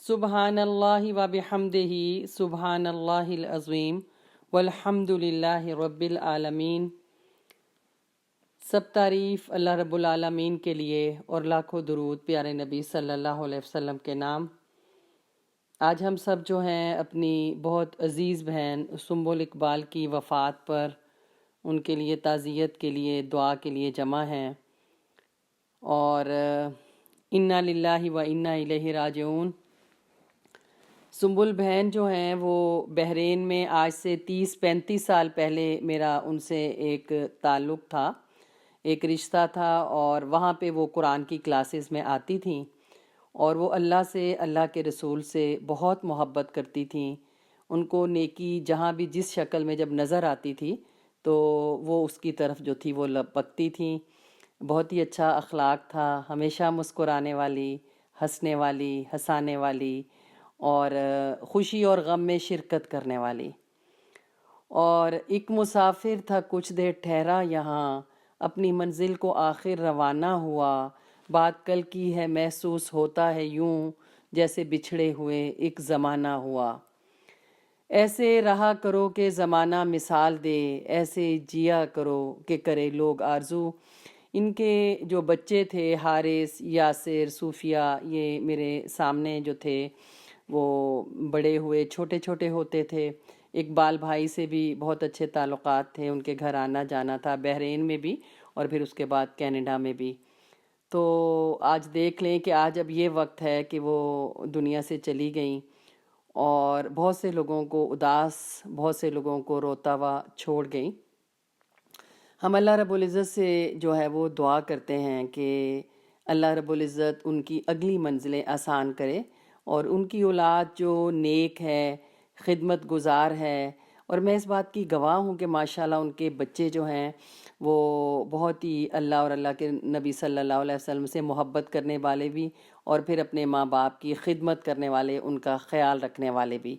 سبحان اللہ و بحمدہ سبحان اللہ العظیم والحمد للہ رب العالمین۔ سب تعریف اللہ رب العالمین کے لیے اور لاکھوں درود پیارے نبی صلی اللہ علیہ وسلم کے نام۔ آج ہم سب جو ہیں اپنی بہت عزیز بہن سنبل اقبال کی وفات پر ان کے لیے تعزیت کے لیے دعا کے لیے جمع ہیں، اور انا للہ و انا الیہ راجعون۔ سنبل بہن جو ہیں وہ بحرین میں آج سے 30-35 سال پہلے میرا ان سے ایک تعلق تھا، ایک رشتہ تھا، اور وہاں پہ وہ قرآن کی کلاسز میں آتی تھیں، اور وہ اللہ سے، اللہ کے رسول سے بہت محبت کرتی تھیں۔ ان کو نیکی جہاں بھی جس شکل میں جب نظر آتی تھی تو وہ اس کی طرف جو تھی وہ لپکتی تھیں۔ بہت ہی اچھا اخلاق تھا، ہمیشہ مسکرانے والی، ہنسنے والی، ہنسانے والی، اور خوشی اور غم میں شرکت کرنے والی۔ اور ایک مسافر تھا کچھ دیر ٹھہرا یہاں، اپنی منزل کو آخر روانہ ہوا، بات کل کی ہے محسوس ہوتا ہے یوں، جیسے بچھڑے ہوئے ایک زمانہ ہوا۔ ایسے رہا کرو کہ زمانہ مثال دے، ایسے جیا کرو کہ کرے لوگ آرزو۔ ان کے جو بچے تھے حارث، یاسر، صوفیہ، یہ میرے سامنے جو تھے وہ بڑے ہوئے، چھوٹے چھوٹے ہوتے تھے۔ اقبال بھائی سے بھی بہت اچھے تعلقات تھے، ان کے گھر آنا جانا تھا، بحرین میں بھی اور پھر اس کے بعد کینیڈا میں بھی۔ تو آج دیکھ لیں کہ آج اب یہ وقت ہے کہ وہ دنیا سے چلی گئیں، اور بہت سے لوگوں کو اداس، بہت سے لوگوں کو روتا ہوا چھوڑ گئیں۔ ہم اللہ رب العزت سے جو ہے وہ دعا کرتے ہیں کہ اللہ رب العزت ان کی اگلی منزلیں آسان کرے، اور ان کی اولاد جو نیک ہے، خدمت گزار ہے، اور میں اس بات کی گواہ ہوں کہ ماشاءاللہ ان کے بچے جو ہیں وہ بہت ہی اللہ اور اللہ کے نبی صلی اللہ علیہ وسلم سے محبت کرنے والے بھی، اور پھر اپنے ماں باپ کی خدمت کرنے والے، ان کا خیال رکھنے والے بھی۔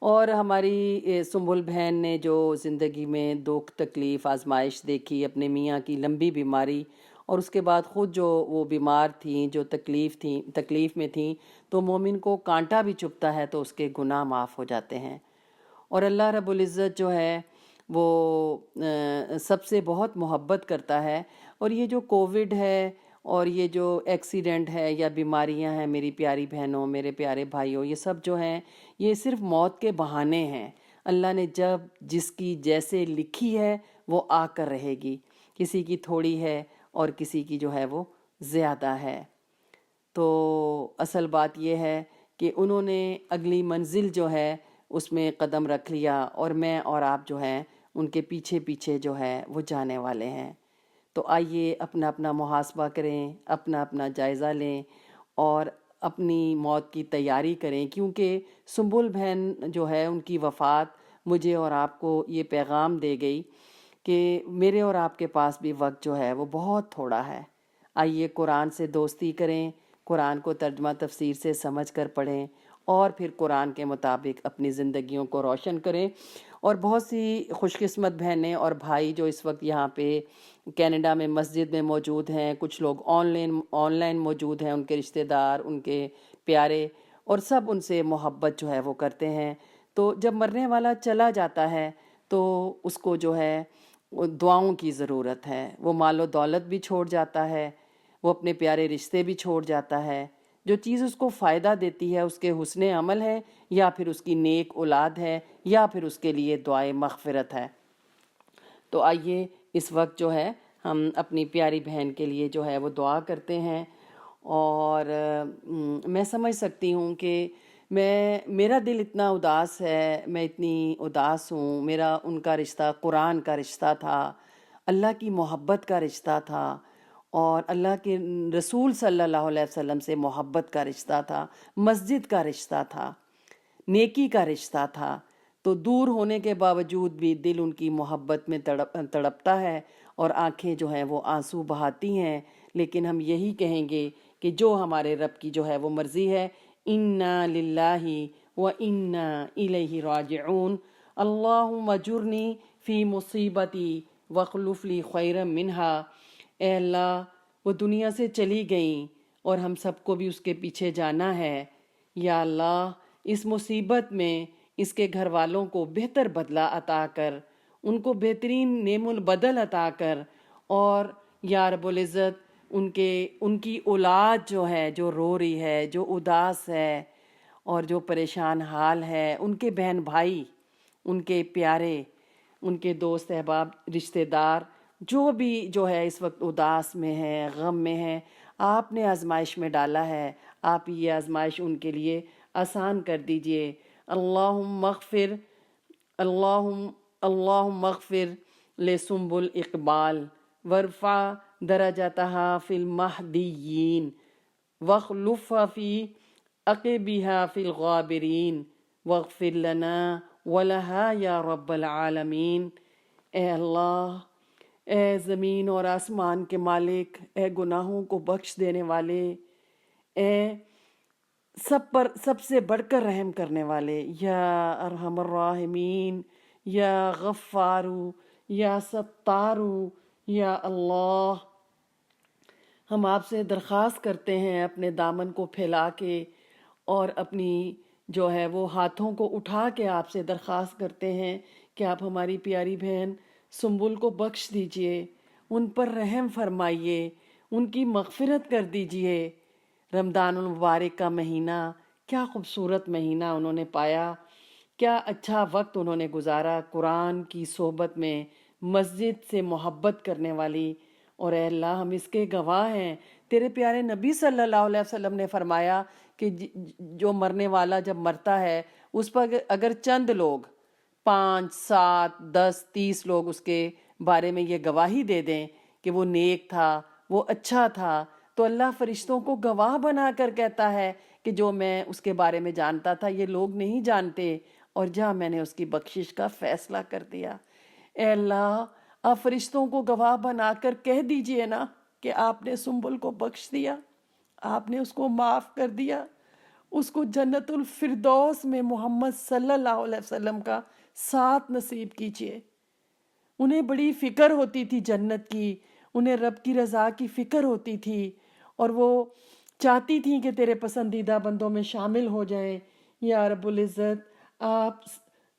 اور ہماری سنبل بہن نے جو زندگی میں دکھ، تکلیف، آزمائش دیکھی، اپنے میاں کی لمبی بیماری، اور اس کے بعد خود جو وہ بیمار تھیں، جو تکلیف میں تھیں، تو مومن کو کانٹا بھی چبھتا ہے تو اس کے گناہ معاف ہو جاتے ہیں۔ اور اللہ رب العزت جو ہے وہ سب سے بہت محبت کرتا ہے، اور یہ جو کووڈ ہے اور یہ جو ایکسیڈنٹ ہے یا بیماریاں ہیں میری پیاری بہنوں، میرے پیارے بھائیوں، یہ سب جو ہیں یہ صرف موت کے بہانے ہیں۔ اللہ نے جب جس کی جیسے لکھی ہے وہ آ کر رہے گی، کسی کی تھوڑی ہے اور کسی کی جو ہے وہ زیادہ ہے۔ تو اصل بات یہ ہے کہ انہوں نے اگلی منزل جو ہے اس میں قدم رکھ لیا، اور میں اور آپ جو ہیں ان کے پیچھے پیچھے جو ہے وہ جانے والے ہیں۔ تو آئیے اپنا اپنا محاسبہ کریں، اپنا اپنا جائزہ لیں، اور اپنی موت کی تیاری کریں، کیونکہ سنبل بہن جو ہے ان کی وفات مجھے اور آپ کو یہ پیغام دے گئی کہ میرے اور آپ کے پاس بھی وقت جو ہے وہ بہت تھوڑا ہے۔ آئیے قرآن سے دوستی کریں، قرآن کو ترجمہ تفسیر سے سمجھ کر پڑھیں، اور پھر قرآن کے مطابق اپنی زندگیوں کو روشن کریں۔ اور بہت سی خوش قسمت بہنیں اور بھائی جو اس وقت یہاں پہ کینیڈا میں مسجد میں موجود ہیں، کچھ لوگ آن لائن موجود ہیں، ان کے رشتہ دار، ان کے پیارے، اور سب ان سے محبت جو ہے وہ کرتے ہیں۔ تو جب مرنے والا چلا جاتا ہے تو اس کو جو ہے وہ دعاؤں کی ضرورت ہے۔ وہ مال و دولت بھی چھوڑ جاتا ہے، وہ اپنے پیارے رشتے بھی چھوڑ جاتا ہے۔ جو چیز اس کو فائدہ دیتی ہے اس کے حسن عمل ہے، یا پھر اس کی نیک اولاد ہے، یا پھر اس کے لیے دعائے مغفرت ہے۔ تو آئیے اس وقت جو ہے ہم اپنی پیاری بہن کے لیے جو ہے وہ دعا کرتے ہیں۔ اور میں سمجھ سکتی ہوں کہ میرا دل اتنا اداس ہے، میں اتنی اداس ہوں۔ میرا ان کا رشتہ قرآن کا رشتہ تھا، اللہ کی محبت کا رشتہ تھا، اور اللہ کے رسول صلی اللہ علیہ وسلم سے محبت کا رشتہ تھا، مسجد کا رشتہ تھا، نیکی کا رشتہ تھا۔ تو دور ہونے کے باوجود بھی دل ان کی محبت میں تڑپتا ہے، اور آنکھیں جو ہیں وہ آنسو بہاتی ہیں۔ لیکن ہم یہی کہیں گے کہ جو ہمارے رب کی جو ہے وہ مرضی ہے، انا للہ و انا الیہ راجعون، اللہم اجرنی فی مصیبتی واخلف لی خیرا منہا۔ اے اللہ، وہ دنیا سے چلی گئیں اور ہم سب کو بھی اس کے پیچھے جانا ہے، یا اللہ اس مصیبت میں اس کے گھر والوں کو بہتر بدلہ عطا کر، ان کو بہترین نعم البدل عطا کر، اور یا رب العزت ان کی اولاد جو ہے، جو رو رہی ہے، جو اداس ہے اور جو پریشان حال ہے، ان کے بہن بھائی، ان کے پیارے، ان کے دوست احباب، رشتہ دار، جو بھی جو ہے اس وقت اداس میں ہے، غم میں ہے، آپ نے آزمائش میں ڈالا ہے، آپ یہ آزمائش ان کے لیے آسان کر دیجئے۔ اللہم اغفر اللہم اغفر لسنبل اقبال وارفع درجتها فی المہدیین واخلفها فی عقبها فی الغابرین واغفر لنا ولها یا رب العالمین۔ اے اللہ، اے زمین اور آسمان کے مالک، اے گناہوں کو بخش دینے والے، اے سب سے بڑھ کر رحم کرنے والے، یا ارحم الراحمین، یا غفارو، یا ستارو، یا اللہ، ہم آپ سے درخواست کرتے ہیں اپنے دامن کو پھیلا کے اور اپنی جو ہے وہ ہاتھوں کو اٹھا کے آپ سے درخواست کرتے ہیں کہ آپ ہماری پیاری بہن سنبل کو بخش دیجئے، ان پر رحم فرمائیے، ان کی مغفرت کر دیجئے۔ رمضان المبارک کا مہینہ، کیا خوبصورت مہینہ انہوں نے پایا، کیا اچھا وقت انہوں نے گزارا قرآن کی صحبت میں، مسجد سے محبت کرنے والی۔ اور اے اللہ، ہم اس کے گواہ ہیں، تیرے پیارے نبی صلی اللہ علیہ وسلم نے فرمایا کہ جو مرنے والا جب مرتا ہے، اس پر اگر چند لوگ، 5 7 10 30 لوگ اس کے بارے میں یہ گواہی دے دیں کہ وہ نیک تھا، وہ اچھا تھا، تو اللہ فرشتوں کو گواہ بنا کر کہتا ہے کہ جو میں اس کے بارے میں جانتا تھا یہ لوگ نہیں جانتے، اور جہاں میں نے اس کی بخشش کا فیصلہ کر دیا۔ اے اللہ، آپ فرشتوں کو گواہ بنا کر کہہ دیجئے نا کہ آپ نے سنبل کو بخش دیا، آپ نے اس کو معاف کر دیا، اس کو جنت الفردوس میں محمد صلی اللہ علیہ وسلم کا ساتھ نصیب کیجئے۔ انہیں بڑی فکر ہوتی تھی جنت کی، انہیں رب کی رضا کی فکر ہوتی تھی، اور وہ چاہتی تھیں کہ تیرے پسندیدہ بندوں میں شامل ہو جائیں۔ یا رب العزت، آپ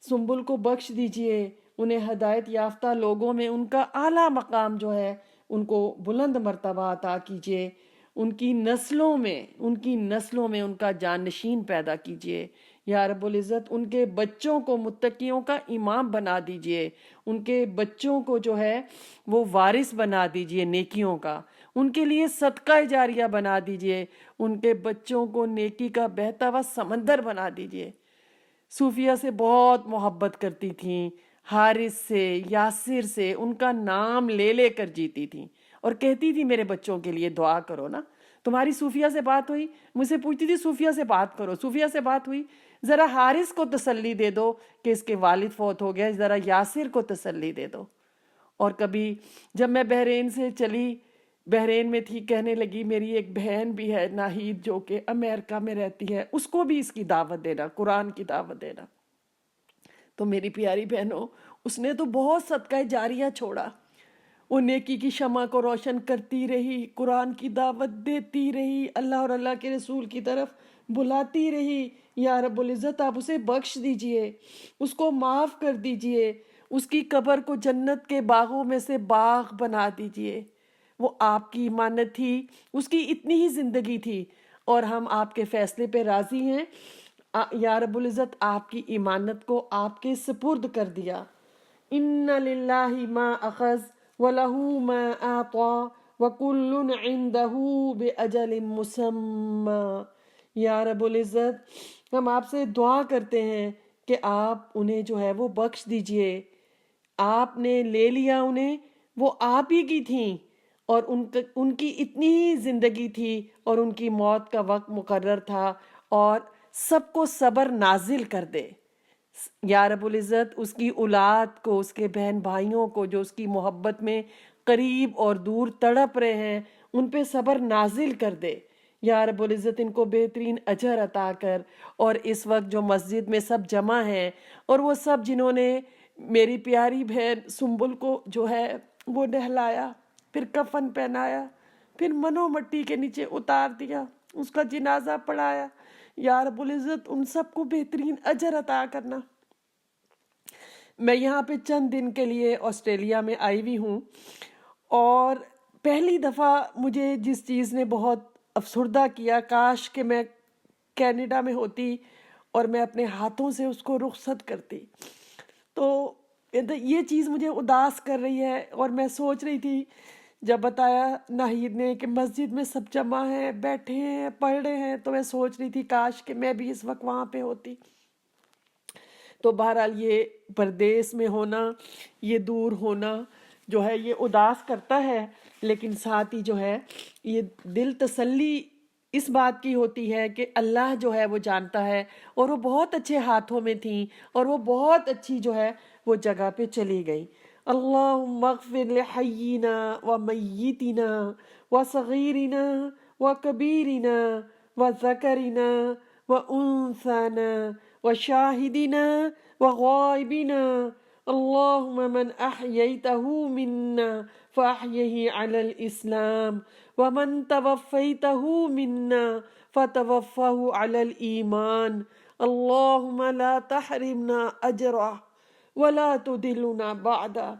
سنبل کو بخش دیجئے، انہیں ہدایت یافتہ لوگوں میں ان کا اعلیٰ مقام جو ہے ان کو بلند مرتبہ عطا کیجئے، ان کی نسلوں میں ان کا جانشین پیدا کیجئے۔ یا رب العزت، ان کے بچوں کو متقیوں کا امام بنا دیجئے، ان کے بچوں کو جو ہے وہ وارث بنا دیجئے نیکیوں کا، ان کے لیے صدقہ جاریہ بنا دیجئے، ان کے بچوں کو نیکی کا بہتا ہوا سمندر بنا دیجئے۔ صوفیہ سے بہت محبت کرتی تھیں، حارث سے، یاسر سے، ان کا نام لے لے کر جیتی تھیں، اور کہتی تھی میرے بچوں کے لیے دعا کرو نا۔ تمہاری صوفیہ سے بات ہوئی، مجھ سے پوچھتی تھی صوفیہ سے بات کرو، صوفیہ سے بات ہوئی، ذرا حارث کو تسلی دے دو کہ اس کے والد فوت ہو گیا، ذرا یاسر کو تسلی دے دو۔ اور کبھی جب میں بحرین سے چلی، بحرین میں تھی، کہنے لگی میری ایک بہن بھی ہے ناہید جو کہ امریکہ میں رہتی ہے، اس کو بھی اس کی دعوت دینا، قرآن کی دعوت دینا۔ تو میری پیاری بہنوں، اس نے تو بہت صدقہ جاریہ چھوڑا، وہ نیکی کی شمع کو روشن کرتی رہی، قرآن کی دعوت دیتی رہی، اللہ اور اللہ کے رسول کی طرف بلاتی رہی۔ یا رب العزت، آپ اسے بخش دیجئے، اس کو معاف کر دیجئے، اس کی قبر کو جنت کے باغوں میں سے باغ بنا دیجئے۔ وہ آپ کی امانت تھی، اس کی اتنی ہی زندگی تھی، اور ہم آپ کے فیصلے پہ راضی ہیں۔ یا رب العزت، آپ کی امانت کو آپ کے سپرد کر دیا۔ ان للہ ما اخذ وَلَهُ مَا أَعْطَى وَكُلٌّ عِندَهُ بِأَجَلٍ مُّسَمًّى۔ یا رب العزت، ہم آپ سے دعا کرتے ہیں کہ آپ انہیں جو ہے وہ بخش دیجئے، آپ نے لے لیا انہیں، وہ آپ ہی کی تھیں، اور ان کی اتنی ہی زندگی تھی، اور ان کی موت کا وقت مقرر تھا، اور سب کو صبر نازل کر دے۔ یا رب العزت، اس کی اولاد کو، اس کے بہن بھائیوں کو جو اس کی محبت میں قریب اور دور تڑپ رہے ہیں، ان پہ صبر نازل کر دے۔ یا رب العزت، ان کو بہترین اجر عطا کر۔ اور اس وقت جو مسجد میں سب جمع ہیں، اور وہ سب جنہوں نے میری پیاری بہن سنبل کو جو ہے وہ نہلایا، پھر کفن پہنایا، پھر منو مٹی کے نیچے اتار دیا، اس کا جنازہ پڑھایا، یا رب العزت ان سب کو بہترین اجر عطا کرنا۔ میں یہاں پہ چند دن کے لیے آسٹریلیا میں آئی ہوئی ہوں، اور پہلی دفعہ مجھے جس چیز نے بہت افسردہ کیا، کاش کہ میں کینیڈا میں ہوتی اور میں اپنے ہاتھوں سے اس کو رخصت کرتی۔ تو یہ چیز مجھے اداس کر رہی ہے، اور میں سوچ رہی تھی جب بتایا ناہید نے کہ مسجد میں سب جمع ہیں، بیٹھے ہیں، پڑھ رہے ہیں، تو میں سوچ رہی تھی کاش کہ میں بھی اس وقت وہاں پہ ہوتی۔ تو بہرحال یہ پردیس میں ہونا، یہ دور ہونا جو ہے یہ اداس کرتا ہے، لیکن ساتھ ہی جو ہے یہ دل تسلی اس بات کی ہوتی ہے کہ اللہ جو ہے وہ جانتا ہے، اور وہ بہت اچھے ہاتھوں میں تھیں، اور وہ بہت اچھی جو ہے وہ جگہ پہ چلی گئی۔ اللہم اغفر لحینا و میتنا و صغیرنا و کبیرنا و ذکرنا و انثانا و شاہدنا و غائبنا، اللہم من احییتہ منا فاحیہ علی الاسلام ومن توفیتہ منا فتوفہ علی الایمان، اللہم لا تحرمنا اجرہ ولا تدلنا بعدا۔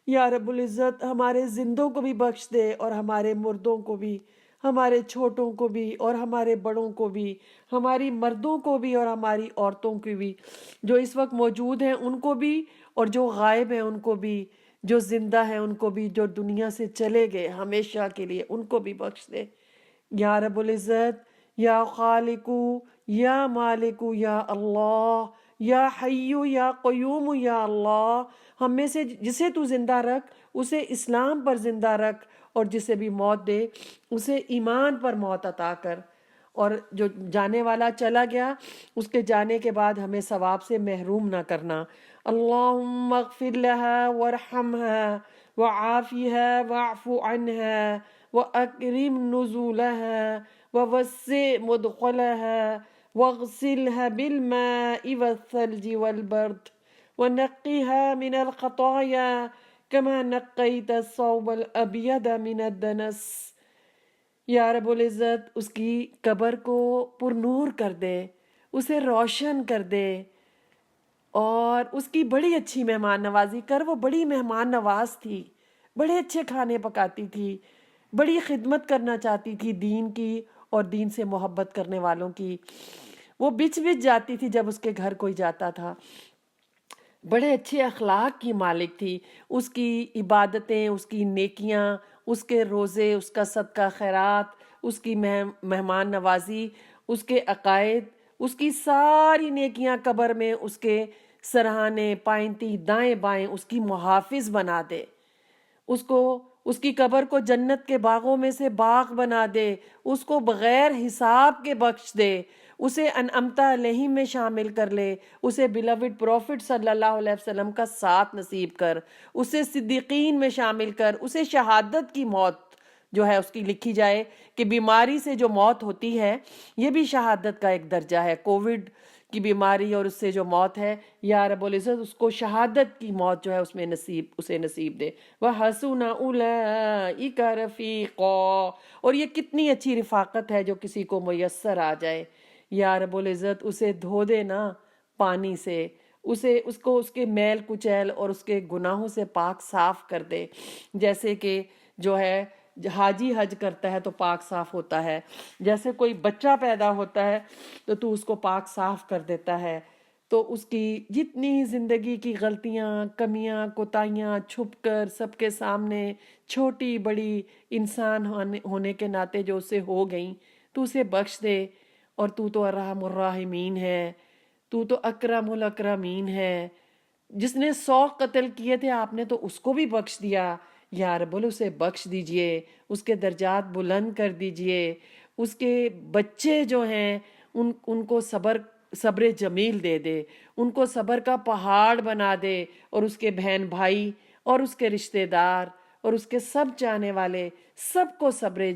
یا رب العزت ہمارے زندوں کو بھی بخش دے، اور ہمارے مردوں کو بھی، ہمارے چھوٹوں کو بھی اور ہمارے بڑوں کو بھی، ہماری مردوں کو بھی اور ہماری عورتوں کو بھی، جو اس وقت موجود ہیں ان کو بھی، اور جو غائب ہیں ان کو بھی، جو زندہ ہیں ان کو بھی، جو دنیا سے چلے گئے ہمیشہ کے لیے ان کو بھی بخش دے۔ یا رب العزت، یا خالقو، یا مالکو، یا اللہ، یا حیو یا قیوم، یا اللہ، ہم میں سے جسے تو زندہ رکھ اسے اسلام پر زندہ رکھ، اور جسے بھی موت دے اسے ایمان پر موت عطا کر، اور جو جانے والا چلا گیا اس کے جانے کے بعد ہمیں ثواب سے محروم نہ کرنا۔ اللہم اغفر لها وارحمها وعافها واعف عنها واکرم نزولها ووسع مدخلها واغسلها بالماء والثلج والبرد ونقها من الخطايا كما نقيت الثوب الابيض من الدنس۔ یا رب العزت اس کی قبر کو پر نور کر دے، اسے روشن کر دے، اور اس کی بڑی اچھی مہمان نوازی کر۔ وہ بڑی مہمان نواز تھی، بڑے اچھے کھانے پکاتی تھی، بڑی خدمت کرنا چاہتی تھی دین کی اور دین سے محبت کرنے والوں کی۔ وہ بچ جاتی تھی جب اس کے گھر کوئی جاتا تھا۔ بڑے اچھے اخلاق کی مالک تھی، اس کی عبادتیں، اس کی نیکیاں، اس کے روزے، اس کا صدقہ خیرات، اس کی مہمان نوازی، اس کے عقائد، اس کی ساری نیکیاں قبر میں اس کے سرہانے پائنتی دائیں بائیں اس کی محافظ بنا دے، اس کی قبر کو جنت کے باغوں میں سے باغ بنا دے، اس کو بغیر حساب کے بخش دے، اسے انعمتا علیہم میں شامل کر لے، اسے بیلوڈ پروفٹ صلی اللہ علیہ وسلم کا ساتھ نصیب کر، اسے صدیقین میں شامل کر، اسے شہادت کی موت جو ہے اس کی لکھی جائے، کہ بیماری سے جو موت ہوتی ہے یہ بھی شہادت کا ایک درجہ ہے۔ کووڈ کی بیماری اور اس سے جو موت ہے، یا رب العزت اس کو شہادت کی موت جو ہے اس میں اسے نصیب دے۔ وَحَسُنَ أُولَئِكَ رَفِيقًا، اور یہ کتنی اچھی رفاقت ہے جو کسی کو میسر آ جائے۔ یا رب العزت اسے دھو دے نا پانی سے، اس کو اس کے میل کچیل اور اس کے گناہوں سے پاک صاف کر دے، جیسے کہ جو ہے حاجی حج کرتا ہے تو پاک صاف ہوتا ہے، جیسے کوئی بچہ پیدا ہوتا ہے تو اس کو پاک صاف کر دیتا ہے۔ تو اس کی جتنی زندگی کی غلطیاں، کمیاں، کوتاہیاں چھپ کر سب کے سامنے چھوٹی بڑی انسان ہونے کے ناطے جو اسے ہو گئیں، تو اسے بخش دے، اور تو ارحم الراحمین ہے، تو اکرم الاکرمین ہے۔ جس نے 100 قتل کیے تھے آپ نے تو اس کو بھی بخش دیا، یا رب اسے بخش دیجئے، اس کے درجات بلند کر دیجئے، اس کے بچے جو ہیں ان کو صبر جمیل دے دے، ان کو صبر کا پہاڑ بنا دے، اور اس کے بہن بھائی اور اس کے رشتہ دار اور اس کے سب چاہنے والے سب کو صبر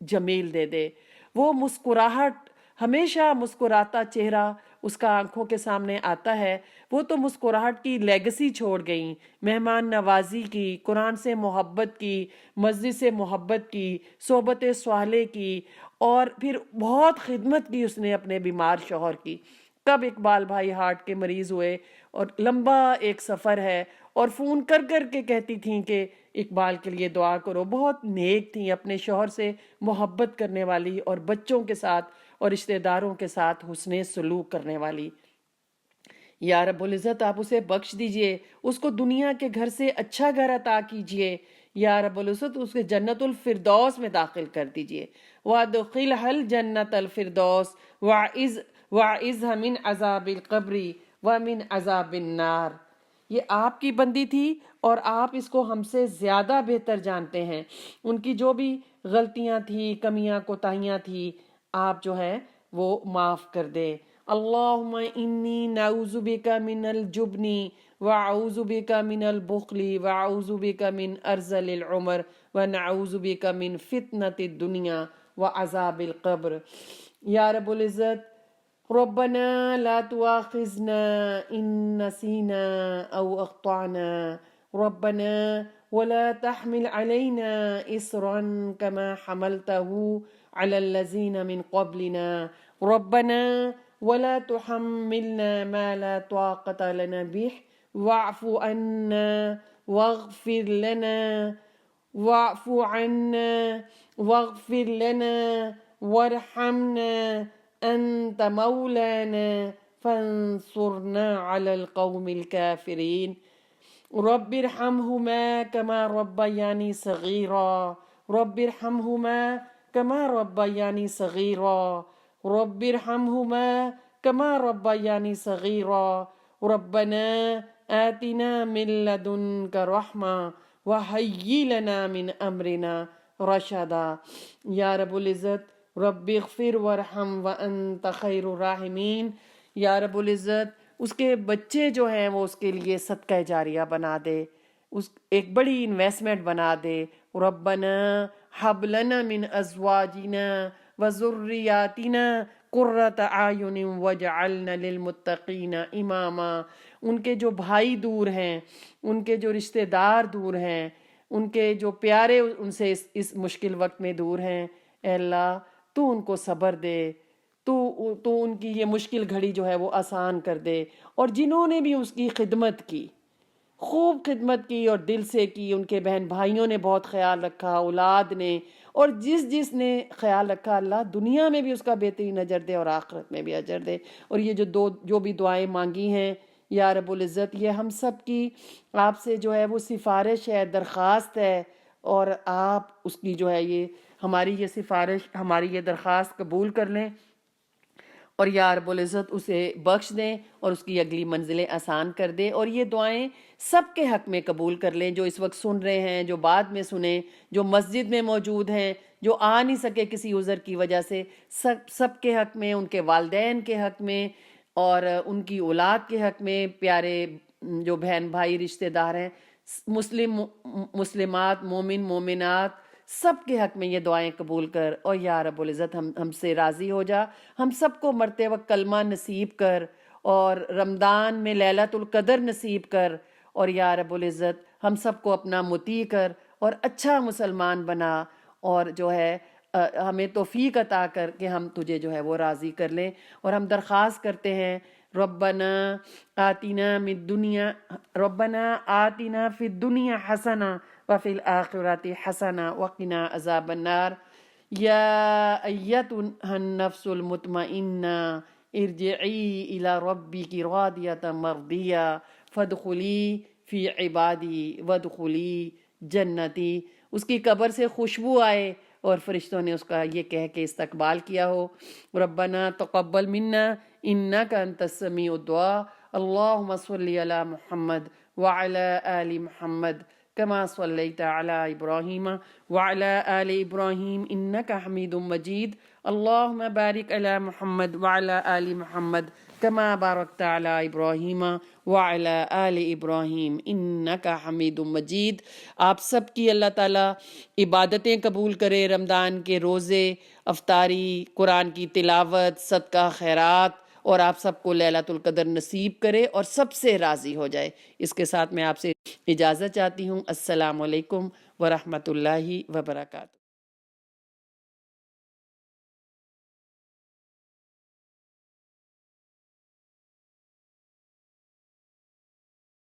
جمیل دے دے۔ وہ مسکراہٹ، ہمیشہ مسکراتا چہرہ اس کا آنکھوں کے سامنے آتا ہے، وہ تو مسکراہٹ کی لیگسی چھوڑ گئیں، مہمان نوازی کی، قرآن سے محبت کی، مسجد سے محبت کی، صحبت صالح کی، اور پھر بہت خدمت کی اس نے اپنے بیمار شوہر کی۔ کب اقبال بھائی ہارٹ کے مریض ہوئے اور لمبا ایک سفر ہے، اور فون کر کر کے کہتی تھیں کہ اقبال کے لیے دعا کرو۔ بہت نیک تھیں، اپنے شوہر سے محبت کرنے والی اور بچوں کے ساتھ اور رشتہ داروں کے ساتھ حسن سلوک کرنے والی۔ یا رب العزت آپ اسے بخش دیجئے، اس کو دنیا کے گھر سے اچھا گھر عطا کیجئے۔ یا رب العزت اس کے جنت الفردوس میں داخل کر دیجئے۔ وَادْخِلْهَا الْجَنَّةَ الْفِرْدَوْسِ وَاعِذْهَا مِنْ عَذَابِ الْقَبْرِ وَمِنْ عَذَابِ النَّارِ۔ یہ آپ کی بندی تھی اور آپ اس کو ہم سے زیادہ بہتر جانتے ہیں۔ ان کی جو بھی غلطیاں تھی، کمیاں کوتاہیاں تھی، آپ جو ہے وہ معاف کر دے۔ اللہم انی نعوذ بک من الجبن واعوذ بک من البخل واعوذ بک من ارذل العمر ونعوذ بک من فتنة الدنیا وعذاب القبر۔ یا رب العزت ربنا لا تؤاخذنا ان نسینا او اخطأنا ربنا ولا تحمل علينا إصرا كما حملته على الذين من قبلنا ربنا ولا تحملنا ما لا طاقة لنا به واعف عنا واغفر لنا واعف عنا واغفر لنا وارحمنا أنت مولانا فانصرنا على القوم الكافرين رب ارحمهما كما ربياني صغيرا رب ارحمهما كما ربياني صغيرا رب ارحمهما كما ربياني صغيرا ربنا آتنا من لدنك رحمة وهيئ لنا من أمرنا رشدا۔ یا رب العزت رب اغفر وارحم وانت خیر الراحمین۔ یا رب العزت اس کے بچے جو ہیں وہ اس کے لیے صدقہ جاریہ بنا دے، اس ایک بڑی انویسٹمنٹ بنا دے۔ ربنا حب لنا من ازواجنا وذریاتنا قرۃ اعین واجعلنا للمتقین اماما۔ ان کے جو بھائی دور ہیں، ان کے جو رشتہ دار دور ہیں، ان کے جو پیارے ان سے اس مشکل وقت میں دور ہیں، اے اللہ تو ان کو صبر دے، تو ان کی یہ مشکل گھڑی جو ہے وہ آسان کر دے۔ اور جنہوں نے بھی اس کی خدمت کی، خوب خدمت کی اور دل سے کی، ان کے بہن بھائیوں نے بہت خیال رکھا، اولاد نے، اور جس نے خیال رکھا، اللہ دنیا میں بھی اس کا بہترین اجر دے اور آخرت میں بھی اجر دے۔ اور یہ جو بھی دعائیں مانگی ہیں یا رب العزت، یہ ہم سب کی آپ سے جو ہے وہ سفارش ہے، درخواست ہے، اور آپ اس کی جو ہے یہ ہماری یہ سفارش، ہماری یہ درخواست قبول کر لیں، اور یا رب العزت اسے بخش دیں اور اس کی اگلی منزلیں آسان کر دے۔ اور یہ دعائیں سب کے حق میں قبول کر لیں، جو اس وقت سن رہے ہیں، جو بعد میں سنیں، جو مسجد میں موجود ہیں، جو آ نہیں سکے کسی عذر کی وجہ سے، سب کے حق میں، ان کے والدین کے حق میں اور ان کی اولاد کے حق میں، پیارے جو بہن بھائی رشتہ دار ہیں، مسلمات، مومن مومنات، سب کے حق میں یہ دعائیں قبول کر۔ اور یا رب العزت ہم سے راضی ہو جا، ہم سب کو مرتے وقت کلمہ نصیب کر، اور رمضان میں لیلۃ القدر نصیب کر، اور یا رب العزت ہم سب کو اپنا مطیع کر اور اچھا مسلمان بنا، اور جو ہے ہمیں توفیق عطا کر کہ ہم تجھے جو ہے وہ راضی کر لیں۔ اور ہم درخواست کرتے ہیں ربنا آتنا فی الدنیا حسنہ وفی الآخرۃ حسنہ وقنا عذاب النار۔ یا ایتها النفس المطمئنہ ارجعی الی ربک راضیۃ مرضیہ فادخلی فی عبادی وادخلی جنتی۔ اس کی قبر سے خوشبو آئے اور فرشتوں نے اس کا یہ کہہ کے استقبال کیا ہو، ربنا تقبل منا انک انت السمیع الدعاء، اللہم صلی علی محمد وعلی آل محمد کما صلیت علی ابراہیم وعلی آل ابراہیم انک حمید مجید، اللہم بارک علی محمد وعلی آل محمد کما بارکت علی ابراہیم وعلی آل ابراہیم انک حمید مجید۔ آپ سب کی اللہ تعالیٰ عبادتیں قبول کرے، رمضان کے روزے، افطاری، قرآن کی تلاوت، صدقہ خیرات اور آپ سب کو لیلۃ القدر نصیب کرے اور سب سے راضی ہو جائے۔ اس کے ساتھ میں آپ سے اجازت چاہتی ہوں۔ السلام علیکم ورحمۃ اللہ وبرکاتہ۔